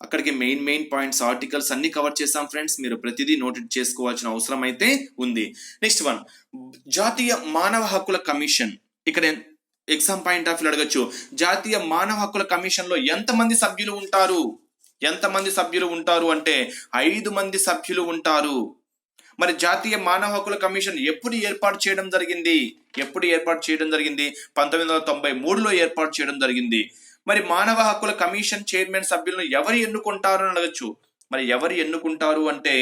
S1: అక్కడికి మెయిన్ పాయింట్స్ ఆర్టికల్స్ అన్ని కవర్ చేసాం ఫ్రెండ్స్. మీరు ప్రతిదీ నోటెడ్ చేసుకోవాల్సిన అవసరం అయితే ఉంది. నెక్స్ట్ 1 జాతీయ మానవ హక్కుల కమిషన్. ఇక్కడ ఎగ్జామ్ పాయింట్ ఆఫ్ వ్యూ అడగచ్చు, జాతీయ మానవ హక్కుల కమిషన్ లో ఎంతమంది సభ్యులు ఉంటారు? అంటే 5 మంది సభ్యులు ఉంటారు. మరి జాతీయ మానవ హక్కుల కమిషన్ ఎప్పుడు ఏర్పాటు చేయడం జరిగింది? 1993లో ఏర్పాటు చేయడం జరిగింది. మరి మానవ హక్కుల కమిషన్ చైర్మన్ సభ్యులను ఎవరు ఎన్నుకుంటారు అని అడగచ్చు. మరి ఎవరు ఎన్నుకుంటారు అంటే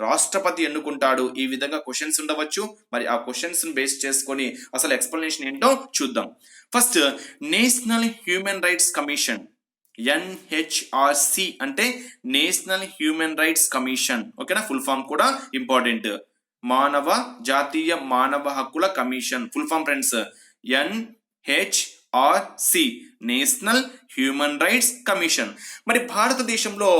S1: రాష్ట్రపతి ఎన్నుకుంటాడు. ఈ విధంగా క్వశ్చన్స్ ఉండవచ్చు. మరి ఆ క్వశ్చన్స్ బేస్ చేసుకొని అసలు ఎక్స్ప్లెనేషన్ ఏంటో చూద్దాం. First national human rights commission, NHRC అంటే నేషనల్ హ్యూమన్ రైట్స్ కమిషన్, ఓకేనా. ఫుల్ ఫామ్ కూడా ఇంపార్టెంట్. జాతీయ మానవ హక్కుల commission full form friends NHRC, national human rights commission. మరి భారతదేశంలో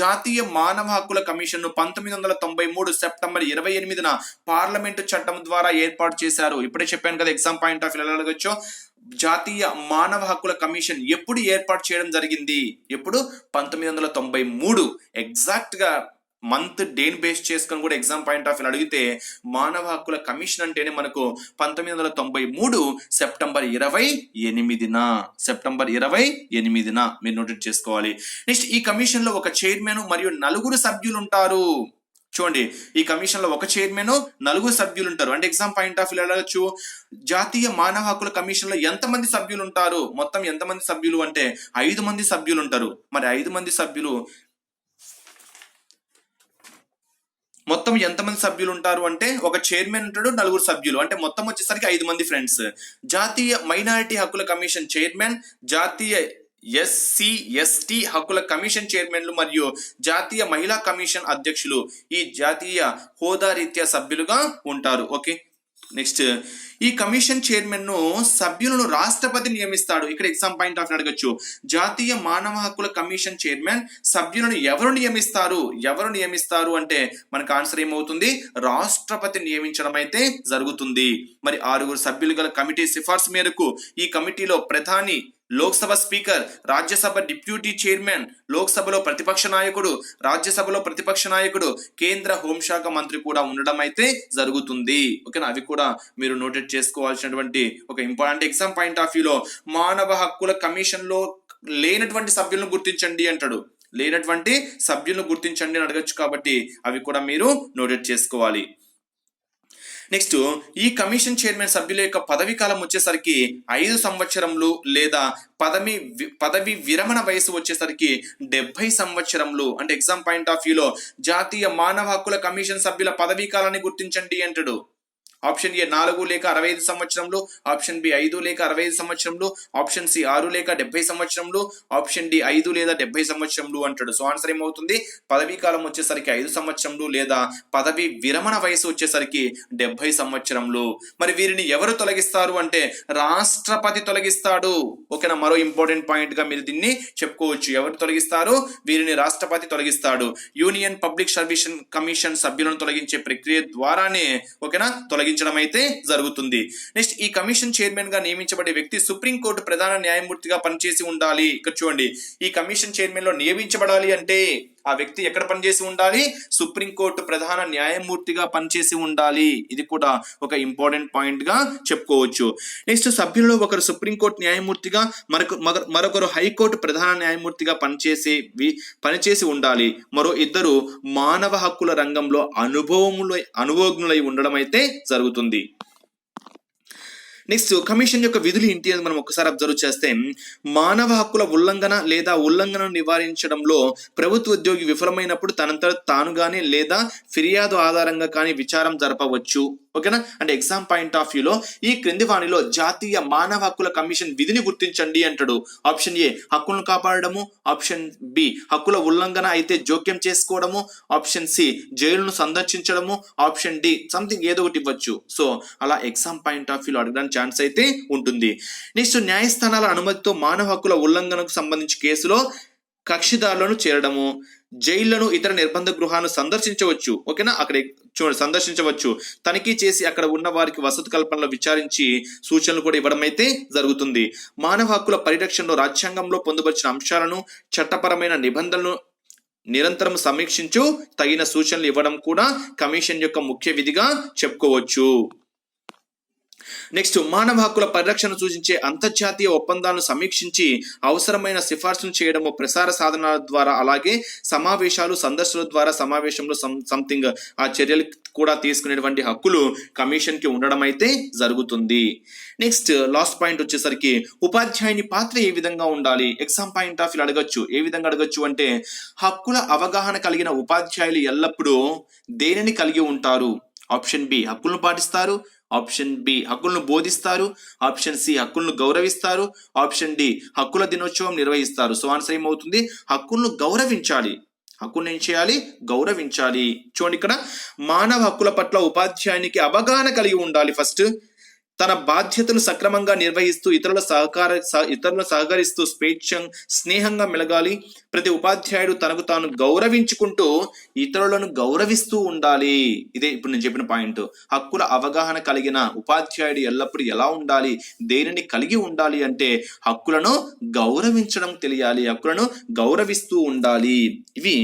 S1: జాతీయ మానవ హక్కుల కమిషన్ ను 1993 సెప్టెంబర్ 28న పార్లమెంటు చట్టం ద్వారా ఏర్పాటు చేశారు. ఇప్పుడే చెప్పాను కదా ఎగ్జామ్ పాయింట్ ఆఫ్ వ్యూ ఎలా అడగచ్చో. జాతీయ మానవ హక్కుల కమిషన్ ఎప్పుడు ఏర్పాటు చేయడం జరిగింది? ఎప్పుడు? 1993. ఎగ్జాక్ట్ గా మంత్ డేట్ బేస్ చేసుకొని కూడా ఎగ్జామ్ పాయింట్ ఆఫ్ వ్యూ అడిగితే మానవ హక్కుల కమిషన్ అంటేనే మనకు 1993 సెప్టెంబర్ 28న మీరు నోటెడ్ చేసుకోవాలి. నెక్స్ట్ ఈ కమిషన్ లో ఒక చైర్మన్ మరియు 4 సభ్యులు ఉంటారు. చూడండి, ఈ కమిషన్ లో ఒక చైర్మన్ 4 సభ్యులు ఉంటారు. అంటే ఎగ్జామ్ పాయింట్ ఆఫ్ వ్యూ అడగచ్చు, జాతీయ మానవ హక్కుల కమిషన్ లో ఎంతమంది సభ్యులు ఉంటారు? మొత్తం ఎంతమంది సభ్యులు అంటే 5 మంది సభ్యులు ఉంటారు. మరి 5 మంది సభ్యులు మొత్తం ఎంతమంది సభ్యులు ఉంటారు అంటే ఒక చైర్మన్ ఉంటాడు, 4 సభ్యులు, అంటే మొత్తం వచ్చేసరికి 5 మంది ఫ్రెండ్స్. జాతీయ మైనారిటీ హక్కుల కమిషన్ చైర్మన్, జాతీయ ఎస్సీ ఎస్టీ హక్కుల కమిషన్ చైర్మన్లు మరియు జాతీయ మహిళా కమిషన్ అధ్యక్షులు ఈ జాతీయ హోదా రీత్యా సభ్యులుగా ఉంటారు. ఓకే, నెక్స్ట్ ఈ కమిషన్ చైర్మన్ ను సభ్యులను రాష్ట్రపతి నియమిస్తాడు. ఇక్కడ ఎగ్జామ్ పాయింట్ ఆఫ్ అడగచ్చు. జాతీయ మానవ హక్కుల కమిషన్ చైర్మన్ సభ్యులను ఎవరు నియమిస్తారు అంటే మనకు ఆన్సర్ ఏమవుతుంది, రాష్ట్రపతి నియమించడం అయితే జరుగుతుంది. మరి 6 సభ్యులు గల కమిటీ సిఫార్సు మేరకు ఈ కమిటీలో ప్రధాని, Lok Sabha speaker, Rajya Sabha deputy chairman, లోక్సభలో ప్రతిపక్ష నాయకుడు, రాజ్యసభలో ప్రతిపక్ష నాయకుడు, కేంద్ర హోంశాఖ మంత్రి కూడా ఉండడం అయితే జరుగుతుంది. ఓకేనా, అవి కూడా మీరు నోటెడ్ చేసుకోవాల్సినటువంటి ఒక ఇంపార్టెంట్ ఎగ్జామ్ పాయింట్ ఆఫ్ వ్యూలో. మానవ హక్కుల కమిషన్ లో లేనటువంటి సభ్యులను గుర్తించండి అంటాడు. లేనటువంటి సభ్యులను గుర్తించండి అని అడగచ్చు, కాబట్టి అవి కూడా మీరు నోటెడ్ చేసుకోవాలి. నెక్స్ట్ ఈ కమిషన్ చైర్మన్ సభ్యుల యొక్క పదవీ కాలం వచ్చేసరికి 5 సంవత్సరములు లేదా పదవి విరమణ వయసు వచ్చేసరికి 70 సంవత్సరములు. అంటే ఎగ్జామ్ పాయింట్ ఆఫ్ వ్యూలో జాతీయ మానవ హక్కుల కమిషన్ సభ్యుల పదవీ కాలాన్ని గుర్తించండి అంటాడు. ఆప్షన్ ఏ 4 లేక 65 సంవత్సరంలో, ఆప్షన్ బి 5 లేక 65 సంవత్సరంలో, ఆప్షన్ సి 6 లేక 70 సంవత్సరంలో, ఆప్షన్ డి 5 లేదా 70 సంవత్సరంలో అంటాడు. సో ఆన్సర్ ఏమవుతుంది, పదవీ కాలం వచ్చేసరికి 5 సంవత్సరంలో లేదా పదవి విరమణ వయసు వచ్చేసరికి 70 సంవత్సరంలో. మరి వీరిని ఎవరు తొలగిస్తారు అంటే రాష్ట్రపతి తొలగిస్తాడు. ఓకేనా, మరో ఇంపార్టెంట్ పాయింట్ గా మీరు దీన్ని చెప్పుకోవచ్చు. ఎవరు తొలగిస్తారు, వీరిని రాష్ట్రపతి తొలగిస్తాడు. యూనియన్ పబ్లిక్ సర్వీస్ కమిషన్ సభ్యులను తొలగించే ప్రక్రియ ద్వారానే ఓకేనా తొలగించడం అయితే జరుగుతుంది. నెక్స్ట్ ఈ కమిషన్ చైర్మన్ గా నియమించబడే వ్యక్తి సుప్రీంకోర్టు ప్రధాన న్యాయమూర్తిగా పనిచేసి ఉండాలి. ఇక్కడ చూడండి, ఈ కమిషన్ చైర్మన్ లో నియమించబడాలి అంటే ఆ వ్యక్తి ఎక్కడ పనిచేసి ఉండాలి, సుప్రీంకోర్టు ప్రధాన న్యాయమూర్తిగా పనిచేసి ఉండాలి. ఇది కూడా ఒక ఇంపార్టెంట్ పాయింట్ గా చెప్పుకోవచ్చు. నెక్స్ట్ సభ్యులలో ఒకరు సుప్రీంకోర్టు న్యాయమూర్తిగా, మరొకరు హైకోర్టు ప్రధాన న్యాయమూర్తిగా పనిచేసి ఉండాలి. మరో 2 మానవ హక్కుల రంగంలో అనుభవజ్ఞులై ఉండడం అయితే జరుగుతుంది. నెక్స్ట్ కమిషన్ యొక్క విధులు ఏంటి అని మనం ఒకసారి అబ్జర్వ్ చేస్తే, మానవ హక్కుల ఉల్లంఘన లేదా ఉల్లంఘనను నివారించడంలో ప్రభుత్వ ఉద్యోగి విఫలమైనప్పుడు తనంతట తానుగానే లేదా ఫిర్యాదు ఆధారంగా కానీ విచారం జరపవచ్చు. ఓకేనా, అంటే ఎగ్జామ్ పాయింట్ ఆఫ్ వ్యూలో ఈ క్రింది వాణిలో జాతీయ మానవ హక్కుల కమిషన్ విధిని గుర్తించండి అంటాడు. ఆప్షన్ ఏ హక్కులను కాపాడము, ఆప్షన్ బి హక్కుల ఉల్లంఘన అయితే జోక్యం చేసుకోవడము, ఆప్షన్ సి జైలును సందర్శించడము, ఆప్షన్ డి సంథింగ్ ఏదో ఒకటి ఇవ్వచ్చు. సో అలా ఎగ్జామ్ పాయింట్ ఆఫ్ వ్యూలో అడగడానికి ఛాన్స్ అయితే ఉంటుంది. నెక్స్ట్ న్యాయస్థానాల అనుమతితో మానవ హక్కుల ఉల్లంఘనకు సంబంధించి కేసులో కక్షిదారులను చేరడము, జైళ్లను ఇతర నిర్బంధ గృహాలను సందర్శించవచ్చు. ఓకేనా, అక్కడ సందర్శించవచ్చు. తనిఖీ చేసి అక్కడ ఉన్న వారికి వసతి కల్పనలో విచారించి సూచనలు కూడా ఇవ్వడం అయితే జరుగుతుంది. మానవ హక్కుల పరిరక్షణలో రాజ్యాంగంలో పొందుపరిచిన అంశాలను, చట్టపరమైన నిబంధనలను నిరంతరం సమీక్షించు తగిన సూచనలు ఇవ్వడం కూడా కమిషన్ యొక్క ముఖ్య విధిగా చెప్పుకోవచ్చు. నెక్స్ట్ మానవ హక్కుల పరిరక్షణ సూచించే అంతర్జాతీయ ఒప్పందాలను సమీక్షించి అవసరమైన సిఫార్సులు చేయడము, ప్రసార సాధనాల ద్వారా అలాగే సమావేశాలు, సందర్శనల ద్వారా సమావేశంలో సంథింగ్ ఆ చర్యలు కూడా తీసుకునేటువంటి హక్కులు కమిషన్ కి ఉండడం అయితే జరుగుతుంది. నెక్స్ట్ లాస్ట్ పాయింట్ వచ్చేసరికి ఉపాధ్యాయుని పాత్ర ఏ విధంగా ఉండాలి. ఎగ్జామ్ పాయింట్ ఆఫ్ వ్యూ అడగచ్చు. ఏ విధంగా అడగచ్చు అంటే హక్కుల అవగాహన కలిగిన ఉపాధ్యాయులు ఎల్లప్పుడూ దేనిని కలిగి ఉంటారు. ఆప్షన్ బి హక్కులను పాటిస్తారు, ఆప్షన్ బి హక్కులను బోధిస్తారు, ఆప్షన్ సి హక్కులను గౌరవిస్తారు, ఆప్షన్ డి హక్కుల దినోత్సవం నిర్వహిస్తారు. సో ఆన్సర్ ఏమవుతుంది, హక్కులను గౌరవించాలి. హక్కును ఏం చేయాలి, గౌరవించాలి. చూడండి, ఇక్కడ మానవ హక్కుల పట్ల ఉపాధ్యాయునికి అవగాహన కలిగి ఉండాలి. ఫస్ట్ తన బాధ్యతను సక్రమంగా నిర్వహిస్తూ ఇతరులను సహకరిస్తూ స్నేహంగా మెలగాలి. ప్రతి ఉపాధ్యాయుడు తనకు తాను గౌరవించుకుంటూ ఇతరులను గౌరవిస్తూ ఉండాలి. ఇదే ఇప్పుడు నేను చెప్పిన పాయింట్. హక్కుల అవగాహన కలిగిన ఉపాధ్యాయుడు ఎల్లప్పుడూ ఎలా ఉండాలి, దేనిని కలిగి ఉండాలి అంటే హక్కులను గౌరవించడం తెలియాలి, హక్కులను గౌరవిస్తూ ఉండాలి. ఇవి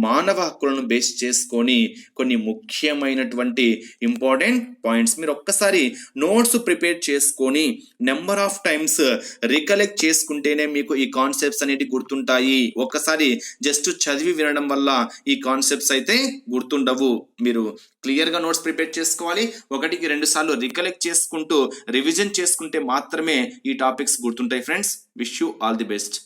S1: మానవ హక్కులను బేస్ చేసుకొని కొన్ని ముఖ్యమైనటువంటి ఇంపార్టెంట్ పాయింట్స్. మీరు ఒక్కసారి నోట్స్ ప్రిపేర్ చేసుకొని నెంబర్ ఆఫ్ టైమ్స్ రికలెక్ట్ చేసుకుంటేనే మీకు ఈ కాన్సెప్ట్స్ అనేవి గుర్తుంటాయి. ఒక్కసారి జస్ట్ చదివి వినడం వల్ల ఈ కాన్సెప్ట్స్ అయితే గుర్తుండవు. మీరు క్లియర్ గా నోట్స్ ప్రిపేర్ చేసుకోవాలి. 1-2 సార్లు రికలెక్ట్ చేసుకుంటూ రివిజన్ చేసుకుంటే మాత్రమే ఈ టాపిక్స్ గుర్తుంటాయి. Friends, wish you all the best.